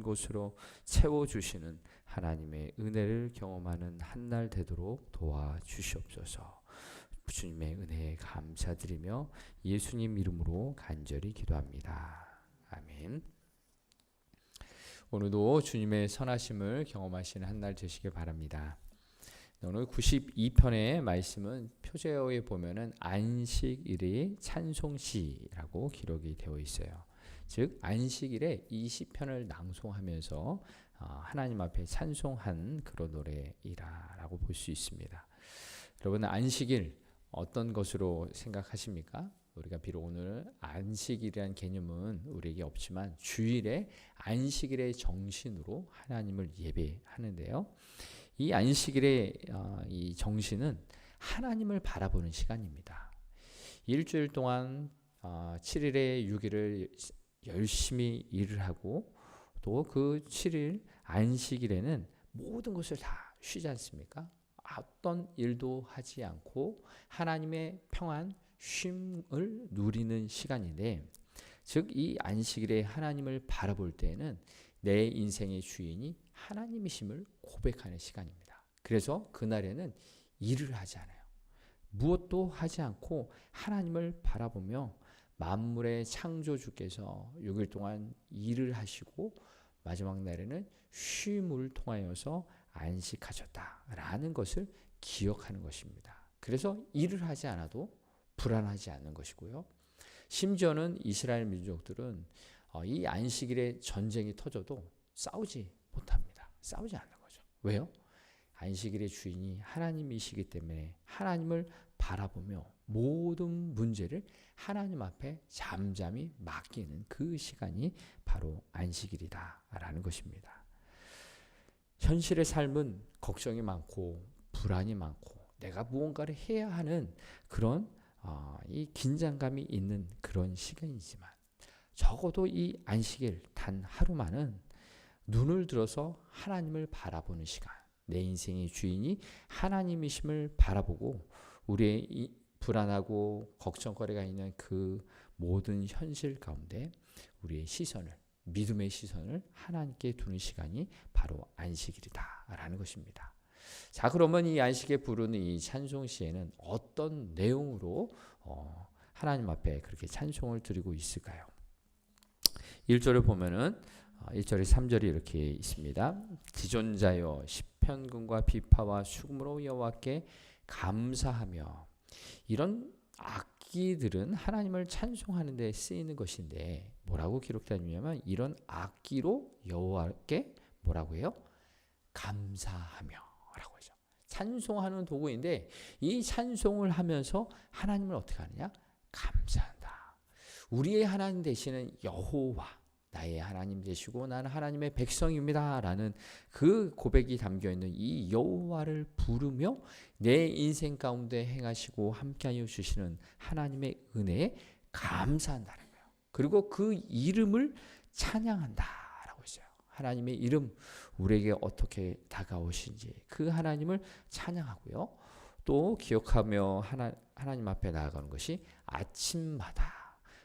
곳으로 채워주시는 하나님의 은혜를 경험하는 한 날 되도록 도와주시옵소서. 주님의 은혜에 감사드리며 예수님 이름으로 간절히 기도합니다. 아멘. 오늘도 주님의 선하심을 경험하시는 한 날 되시길 바랍니다. 오늘 92편의 말씀은 표제어에 보면은 안식일의 찬송시라고 기록이 되어 있어요. 즉 안식일에 이 시편을 낭송하면서 하나님 앞에 찬송한 그런 노래이라고 볼 수 있습니다. 여러분, 안식일 어떤 것으로 생각하십니까? 우리가 비록 오늘 안식일이라는 개념은 우리에게 없지만 주일에 안식일의 정신으로 하나님을 예배하는데요. 이 안식일의 이 정신은 하나님을 바라보는 시간입니다. 일주일 동안 7일에 6일을 열심히 일을 하고 또 그 7일 안식일에는 모든 것을 다 쉬지 않습니까? 어떤 일도 하지 않고 하나님의 평안, 쉼을 누리는 시간인데, 즉 이 안식일에 하나님을 바라볼 때에는 내 인생의 주인이 하나님이심을 고백하는 시간입니다. 그래서 그날에는 일을 하지 않아요. 무엇도 하지 않고 하나님을 바라보며 만물의 창조주께서 6일 동안 일을 하시고 마지막 날에는 쉼을 통하여서 안식하셨다라는 것을 기억하는 것입니다. 그래서 일을 하지 않아도 불안하지 않는 것이고요. 심지어는 이스라엘 민족들은 이 안식일에 전쟁이 터져도 싸우지 못합니다. 싸우지 않는 거죠. 왜요? 안식일의 주인이 하나님이시기 때문에 하나님을 바라보며 모든 문제를 하나님 앞에 잠잠히 맡기는 그 시간이 바로 안식일이다라는 것입니다. 현실의 삶은 걱정이 많고 불안이 많고 내가 무언가를 해야 하는 그런 이 긴장감이 있는 그런 시간이지만, 적어도 이 안식일 단 하루만은 눈을 들어서 하나님을 바라보는 시간, 내 인생의 주인이 하나님이심을 바라보고 우리의 이 불안하고 걱정거리가 있는 그 모든 현실 가운데 우리의 시선을, 믿음의 시선을 하나님께 두는 시간이 바로 안식일이다라는 것입니다. 자, 그러면 이 안식에 부르는 이 찬송시에는 어떤 내용으로 하나님 앞에 그렇게 찬송을 드리고 있을까요? 1절을 보면은 1절에 3절이 이렇게 있습니다. 지존자여 시편군과 비파와 수금으로 여호와께 감사하며. 이런 악기들은 하나님을 찬송하는 데 쓰이는 것인데 뭐라고 기록되냐면 이런 악기로 여호와께 뭐라고 해요? 감사하며 라고 하죠. 찬송하는 도구인데 이 찬송을 하면서 하나님을 어떻게 하느냐? 감사한다. 우리의 하나님 되시는 여호와, 나의 하나님 되시고 나는 하나님의 백성입니다 라는 그 고백이 담겨있는 이 여호와를 부르며 내 인생 가운데 행하시고 함께하여 주시는 하나님의 은혜에 감사한다는 거예요. 그리고 그 이름을 찬양한다라고 했어요. 하나님의 이름, 우리에게 어떻게 다가오신지 그 하나님을 찬양하고요. 또 기억하며 하나님 앞에 나아가는 것이 아침마다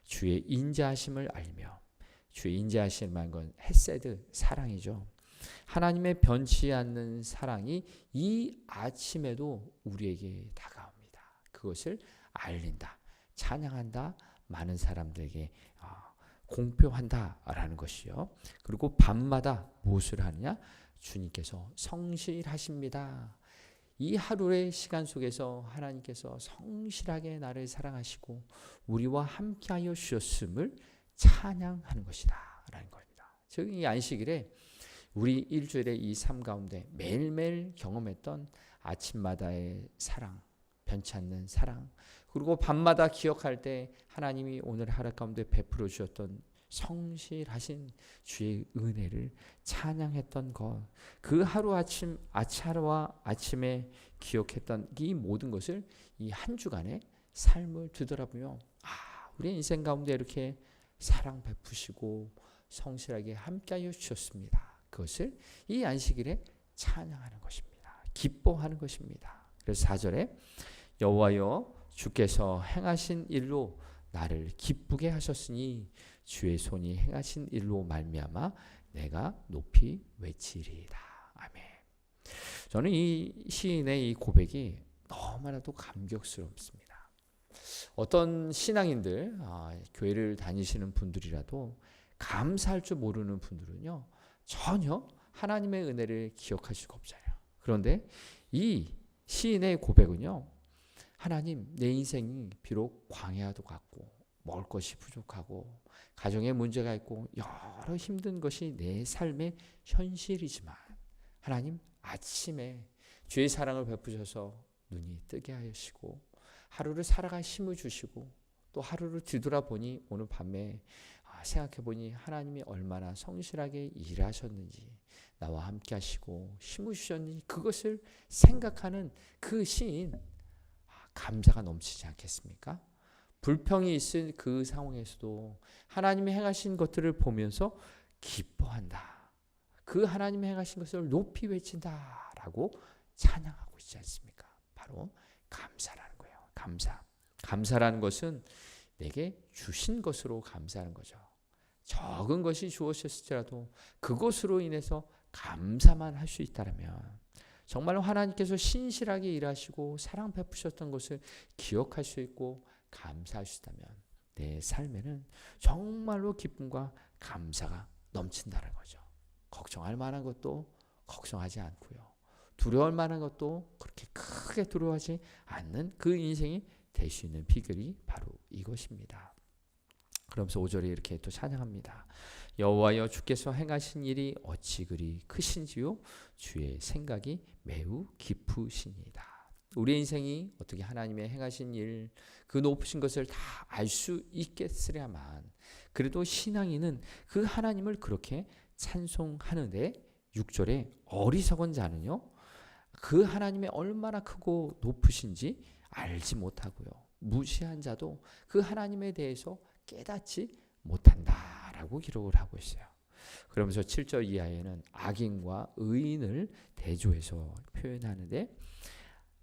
주의 인자하심을 알며, 주의 인자하심이라는 건 헤세드, 사랑이죠. 하나님의 변치 않는 사랑이 이 아침에도 우리에게 다가옵니다. 그것을 알린다, 찬양한다, 많은 사람들에게 공표한다라는 것이요. 그리고 밤마다 무엇을 하느냐? 주님께서 성실하십니다. 이 하루의 시간 속에서 하나님께서 성실하게 나를 사랑하시고 우리와 함께하여 주셨음을 찬양하는 것이다 라는 겁니다. 즉 이 안식일에 우리 일주일의 이 삶 가운데 매일매일 경험했던 아침마다의 사랑, 변치 않는 사랑, 그리고 밤마다 기억할 때 하나님이 오늘 하루 가운데 베풀어 주셨던 성실하신 주의 은혜를 찬양했던 것, 그 하루와 아침에 기억했던 이 모든 것을 이 한 주간의 삶을 뒤돌아보며 우리 인생 가운데 이렇게 사랑 베푸시고 성실하게 함께하여 주셨습니다. 그것을 이 안식일에 찬양하는 것입니다. 기뻐하는 것입니다. 그래서 4절에 여호와여 주께서 행하신 일로 나를 기쁘게 하셨으니 주의 손이 행하신 일로 말미암아 내가 높이 외치리이다. 아멘. 저는 이 시인의 이 고백이 너무나도 감격스럽습니다. 어떤 신앙인들, 교회를 다니시는 분들이라도 감사할 줄 모르는 분들은요, 전혀 하나님의 은혜를 기억할 수가 없잖아요. 그런데 이 시인의 고백은요, 하나님, 내 인생이 비록 광야도 같고 먹을 것이 부족하고 가정에 문제가 있고 여러 힘든 것이 내 삶의 현실이지만 하나님, 아침에 주의 사랑을 베푸셔서 눈이 뜨게 하시고 하루를 살아갈 힘을 주시고 또 하루를 뒤돌아보니 오늘 밤에 생각해보니 하나님이 얼마나 성실하게 일하셨는지, 나와 함께 하시고 힘을 주셨는지, 그것을 생각하는 그 시인, 감사가 넘치지 않겠습니까? 불평이 있을 그 상황에서도 하나님이 행하신 것들을 보면서 기뻐한다. 그 하나님이 행하신 것을 높이 외친다라고 찬양하고 있지 않습니까? 바로 감사라는 거예요. 감사라는 것은 내게 주신 것으로 감사하는 거죠. 적은 것이 주어졌을지라도 그것으로 인해서 감사만 할 수 있다면, 정말로 하나님께서 신실하게 일하시고 사랑 베푸셨던 것을 기억할 수 있고 감사할 수 있다면 내 삶에는 정말로 기쁨과 감사가 넘친다는 거죠. 걱정할 만한 것도 걱정하지 않고요, 두려울 만한 것도 그렇게 크게 두려워하지 않는 그 인생이 될 수 있는 비결이 바로 이것입니다. 그러면서 5절에 이렇게 또 찬양합니다. 여호와여, 주께서 행하신 일이 어찌 그리 크신지요, 주의 생각이 매우 깊으시니이다. 우리 인생이 어떻게 하나님의 행하신 일, 그 높으신 것을 다 알 수 있겠으랴만, 그래도 신앙인은 그 하나님을 그렇게 찬송하는데 6절에 어리석은 자는요, 그 하나님의 얼마나 크고 높으신지 알지 못하고요, 무시한 자도 그 하나님에 대해서 깨닫지 못한다라고 기록을 하고 있어요. 그러면서 7절 이하에는 악인과 의인을 대조해서 표현하는데,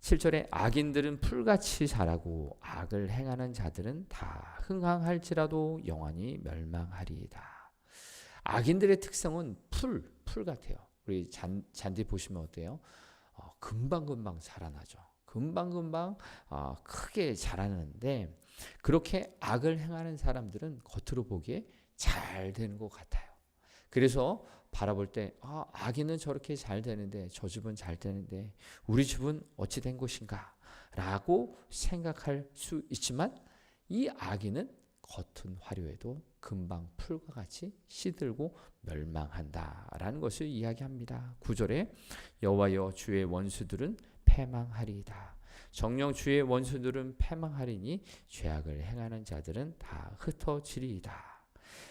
7절에 악인들은 풀같이 자라고 악을 행하는 자들은 다 흥황할지라도 영원히 멸망하리이다. 악인들의 특성은 풀 같아요. 우리 잔디 보시면 어때요? 금방금방 자라나죠. 금방금방 크게 자라는데, 그렇게 악을 행하는 사람들은 겉으로 보기에 잘 되는 것 같아요. 그래서 바라볼 때 악인은 저렇게 잘 되는데, 저 집은 잘 되는데 우리 집은 어찌 된 것인가 라고 생각할 수 있지만, 이 악인은 겉은 화려해도 금방 풀과 같이 시들고 멸망한다라는 것을 이야기합니다. 9절에 여호와여, 주의 원수들은 패망하리이다. 정녕 주의 원수들은 패망하리니 죄악을 행하는 자들은 다 흩어지리이다.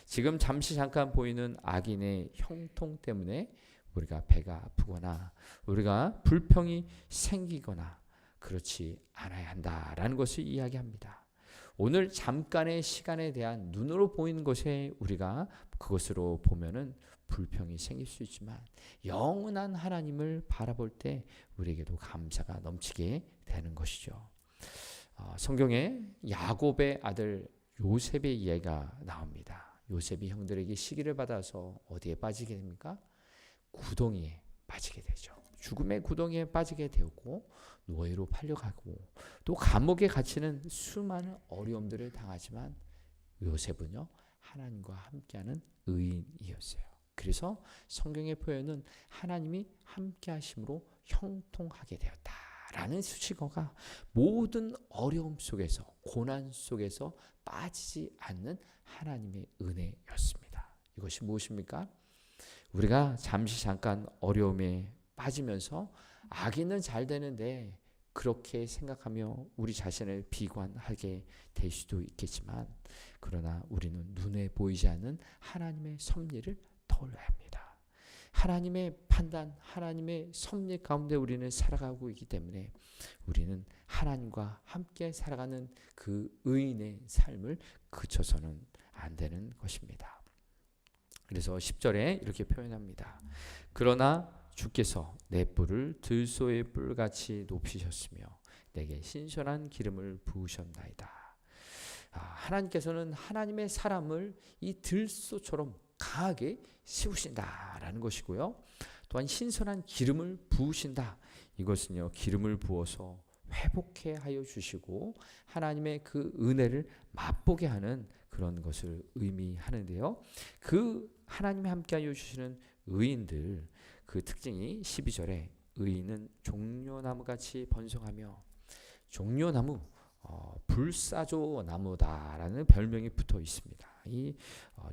지금 잠깐 보이는 악인의 형통 때문에 우리가 배가 아프거나 우리가 불평이 생기거나 그렇지 않아야 한다라는 것을 이야기합니다. 오늘 잠깐의 시간에 대한 눈으로 보이는 것에 우리가 그것으로 보면은 불평이 생길 수 있지만, 영원한 하나님을 바라볼 때 우리에게도 감사가 넘치게 되는 것이죠. 성경에 야곱의 아들 요셉의 이야기가 나옵니다. 요셉이 형들에게 시기를 받아서 어디에 빠지게 됩니까? 구덩이에 빠지게 되죠. 죽음의 구덩이에 빠지게 되었고 노예로 팔려가고 또 감옥에 갇히는 수많은 어려움들을 당하지만, 요셉은요, 하나님과 함께하는 의인이었어요. 그래서 성경의 표현은 하나님이 함께 하심으로 형통하게 되었다라는 수식어가 모든 어려움 속에서, 고난 속에서 빠지지 않는 하나님의 은혜였습니다. 이것이 무엇입니까? 우리가 잠깐 어려움에 빠지면서 악인은 잘 되는데 그렇게 생각하며 우리 자신을 비관하게 될 수도 있겠지만, 그러나 우리는 눈에 보이지 않는 하나님의 섭리를 떠올려야 합니다. 하나님의 판단, 하나님의 섭리 가운데 우리는 살아가고 있기 때문에 우리는 하나님과 함께 살아가는 그 의인의 삶을 그쳐서는 안 되는 것입니다. 그래서 10절에 이렇게 표현합니다. 그러나 주께서 내 뿔을 들소의 뿔같이 높이셨으며 내게 신선한 기름을 부으셨나이다. 하나님께서는 하나님의 사람을 이 들소처럼 강하게 씌우신다라는 것이고요. 또한 신선한 기름을 부으신다. 이것은요, 기름을 부어서 회복해 하여 주시고 하나님의 그 은혜를 맛보게 하는 그런 것을 의미하는데요. 그 하나님이 함께하여 주시는 의인들, 그 특징이 12절에 의인은 종려나무같이 번성하며, 종려나무, 불사조 나무다라는 별명이 붙어 있습니다. 이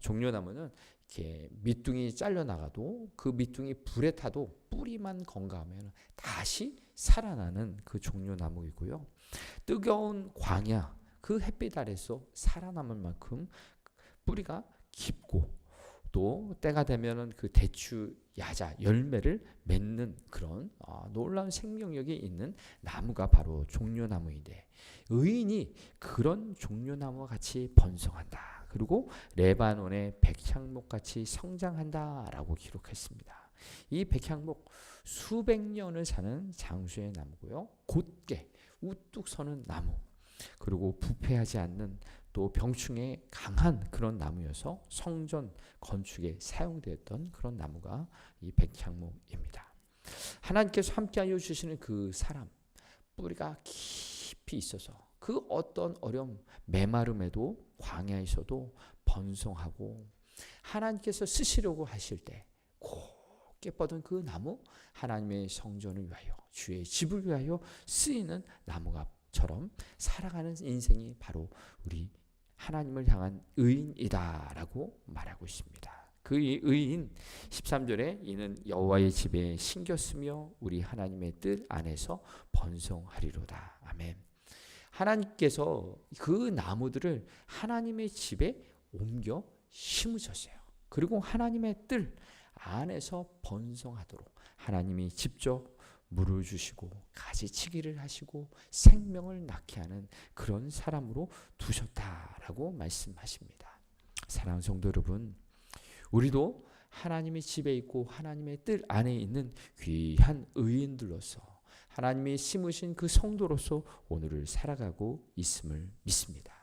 종려나무는 이렇게 밑둥이 잘려 나가도 그 밑둥이 불에 타도 뿌리만 건강하면 다시 살아나는 그 종려나무이고요. 뜨거운 광야, 그 햇빛 아래서 살아남을 만큼 뿌리가 깊고, 또 때가 되면은 그 대추 야자 열매를 맺는 그런 놀라운 생명력이 있는 나무가 바로 종려나무인데, 의인이 그런 종려나무와 같이 번성한다. 그리고 레바논의 백향목같이 성장한다라고 기록했습니다. 이 백향목 수백 년을 사는 장수의 나무고요. 곧게 우뚝 서는 나무, 그리고 부패하지 않는, 또 병충해에 강한 그런 나무여서 성전 건축에 사용되었던 그런 나무가 이 백향목입니다. 하나님께서 함께하여 주시는 그 사람, 뿌리가 깊이 있어서 그 어떤 어려움, 메마름에도 광야에서도 번성하고, 하나님께서 쓰시려고 하실 때 곱게 뻗은 그 나무, 하나님의 성전을 위하여, 주의 집을 위하여 쓰이는 나무가처럼 살아가는 인생이 바로 우리 하나님을 향한 의인이다라고 말하고 있습니다. 그 의인 13절에 이는 여호와의 집에 심겼으며 우리 하나님의 뜻 안에서 번성하리로다. 아멘. 하나님께서 그 나무들을 하나님의 집에 옮겨 심으셨어요. 그리고 하나님의 뜰 안에서 번성하도록 하나님이 직접 물을 주시고 가지치기를 하시고 생명을 낳게 하는 그런 사람으로 두셨다라고 말씀하십니다. 사랑하는 성도 여러분, 우리도 하나님의 집에 있고 하나님의 뜰 안에 있는 귀한 의인들로서, 하나님이 심으신 그 성도로서 오늘을 살아가고 있음을 믿습니다.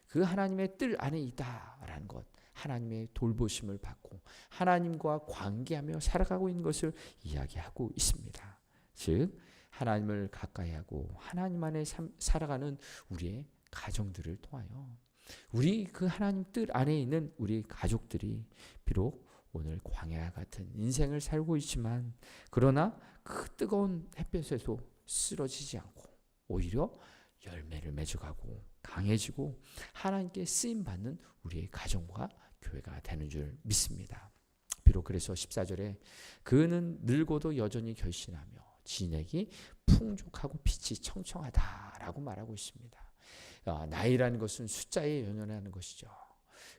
그 하나님의 뜰 안에 있다라는 것, 하나님의 돌보심을 받고 하나님과 관계하며 살아가고 있는 것을 이야기하고 있습니다. 즉 하나님을 가까이하고 하나님 안에 살아가는 우리의 가정들을 통하여, 우리 그 하나님 뜻 안에 있는 우리 가족들이 비록 오늘 광야 같은 인생을 살고 있지만, 그러나 그 뜨거운 햇볕에도 쓰러지지 않고 오히려 열매를 맺어가고 강해지고 하나님께 쓰임받는 우리의 가정과 교회가 되는 줄 믿습니다. 비록 그래서 14절에 그는 늙어도 여전히 결신하며 진액이 풍족하고 빛이 청청하다라고 말하고 있습니다. 나이라는 것은 숫자에 연연하는 것이죠.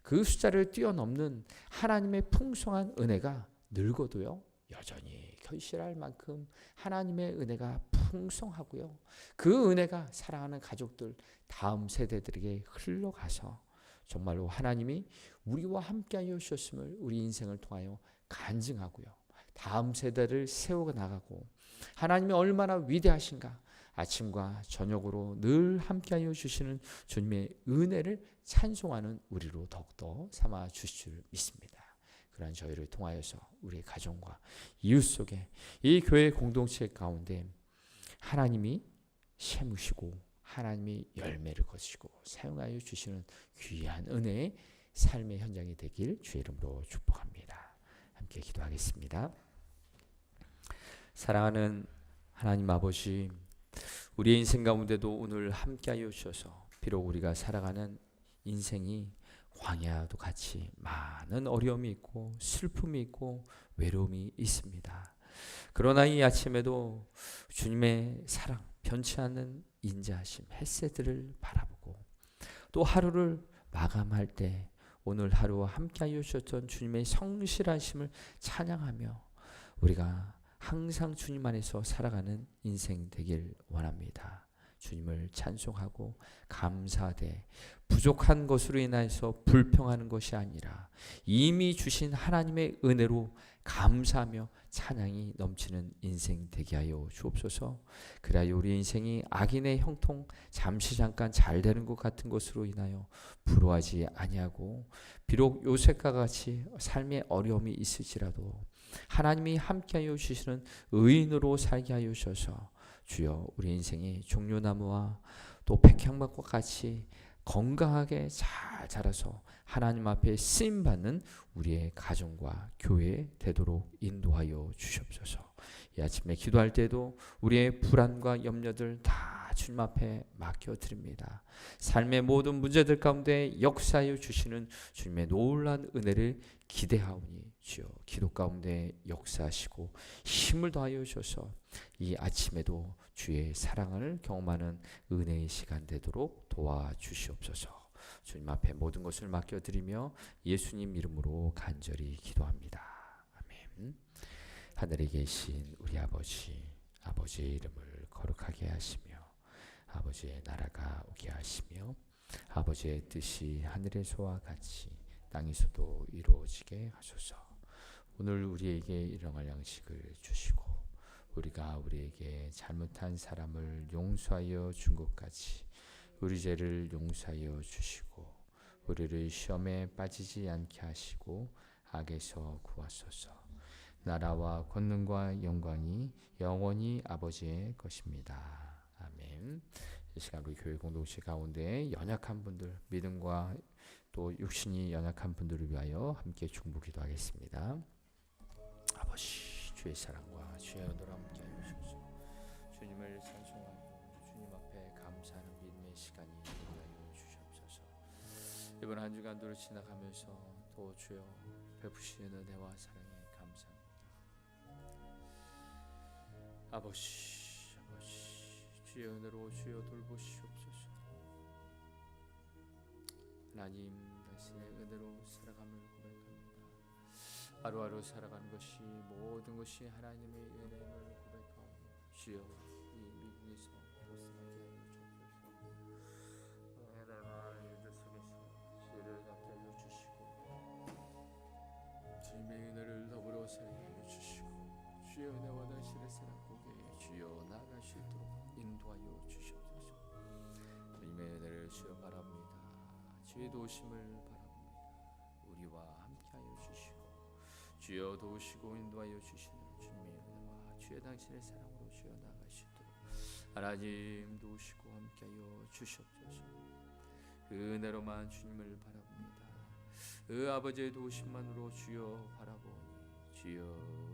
그 숫자를 뛰어넘는 하나님의 풍성한 은혜가 늙어도요 여전히 결실할 만큼 하나님의 은혜가 풍성하고요, 그 은혜가 사랑하는 가족들 다음 세대들에게 흘러가서 정말로 하나님이 우리와 함께하여 주셨음을 우리 인생을 통하여 간증하고요, 다음 세대를 세워 나가고 하나님이 얼마나 위대하신가, 아침과 저녁으로 늘 함께하여 주시는 주님의 은혜를 찬송하는 우리로 더욱더 삼아 주실 줄 믿습니다. 그러한 저희를 통하여서 우리 가정과 이웃 속에 이 교회 공동체 가운데 하나님이 심으시고 하나님이 열매를 거시고 사용하여 주시는 귀한 은혜의 삶의 현장이 되길 주의 이름으로 축복합니다. 함께 기도하겠습니다. 사랑하는 하나님 아버지, 우리의 인생 가운데도 오늘 함께하여 주셔서 비록 우리가 살아가는 인생이 광야도 같이 많은 어려움이 있고 슬픔이 있고 외로움이 있습니다. 그러나 이 아침에도 주님의 사랑, 변치 않는 인자하심, 햇새들을 바라보고 또 하루를 마감할 때 오늘 하루와 함께하여 주셨던 주님의 성실하심을 찬양하며 우리가 항상 주님 안에서 살아가는 인생 되길 원합니다. 주님을 찬송하고 감사하되 부족한 것으로 인해서 불평하는 것이 아니라 이미 주신 하나님의 은혜로 감사하며 찬양이 넘치는 인생 되게 하여 주옵소서. 그래야 우리 인생이 악인의 형통 잠시 잠깐 잘 되는 것 같은 것으로 인하여 부러워하지 아니하고 비록 요셉과 같이 삶의 어려움이 있을지라도 하나님이 함께하여 주시는 의인으로 살게 하여 주셔서 주여 우리 인생이 종려나무와 또 백향목과 같이 건강하게 잘 자라서 하나님 앞에 쓰임받는 우리의 가정과 교회 되도록 인도하여 주시옵소서. 이 아침에 기도할 때도 우리의 불안과 염려들 다 주님 앞에 맡겨드립니다. 삶의 모든 문제들 가운데 역사하여 주시는 주님의 놀라운 은혜를 기대하오니 주여 기도 가운데 역사하시고 힘을 더하여 주셔서 이 아침에도 주의 사랑을 경험하는 은혜의 시간 되도록 도와주시옵소서. 주님 앞에 모든 것을 맡겨드리며 예수님 이름으로 간절히 기도합니다. 아멘. 하늘에 계신 우리 아버지의 이름을 거룩하게 하시며 아버지의 나라가 오게 하시며 아버지의 뜻이 하늘에서와 같이 땅에서도 이루어지게 하소서. 오늘 우리에게 일용할 양식을 주시고 우리가 우리에게 잘못한 사람을 용서하여 준 것 같이 우리 죄를 용서하여 주시고 우리를 시험에 빠지지 않게 하시고 악에서 구하소서. 나라와 권능과 영광이 영원히 아버지의 것입니다. 아멘. 이 시간 우리 교회 공동체 가운데 연약한 분들, 믿음과 또 육신이 연약한 분들을 위하여 함께 중보 기도하겠습니다. 아버지, 주의 사랑과 주의 은혜로 함께 하시옵소서. 주님을 찬송하고 주님 앞에 감사하는 믿음의 시간이 되게 하여 주시옵소서. 이번 한 주간도 지나가면서 또 주여 베푸시는 은혜와 사랑에 감사합니다. 아버지, 주의 은혜로 주여 돌보시옵소서. 하나님, 당신의 은혜로 살아감을 고백합니다. 하루하루 살아가는 것이 모든 것이 하나님의 은혜임을 고백하오니 주여 이 미국에서 벗어나게 하여 주옵소서. 해달과 일들 속에서 주를 갖게 하여 주시고 주님의 은혜를 더불어 살게 하여 주시고 주의 은혜와 당신의 사랑 고개 주여 나아갈 수 있도록 인도하여 주시옵소서. 주님의 은혜를 주여 바랍니다. 주의 도우심을 바랍니다. 우리와 함께하여 주시고 주여 도우시고 인도하여 주시는 주님의 은혜와 주의 당신의 사랑으로 주여 나아갈 수 있도록 하나님 도우시고 함께하여 주시옵소서. 그 은혜로만 주님을 바라봅니다. 그 아버지의 도우심만으로 주여 바라보니 주여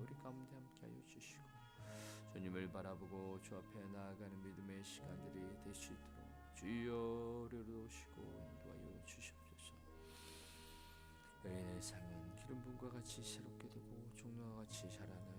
우리 가운데 함께하여 주시고 주님을 바라보고 주 앞에 나아가는 믿음의 시간들이 될 수 있도록 주여 우리를 도우시고 인도하여 주시옵소서. 의인의 삶은 기름 부음과 같이 새롭게 되고 종려와 같이 자라는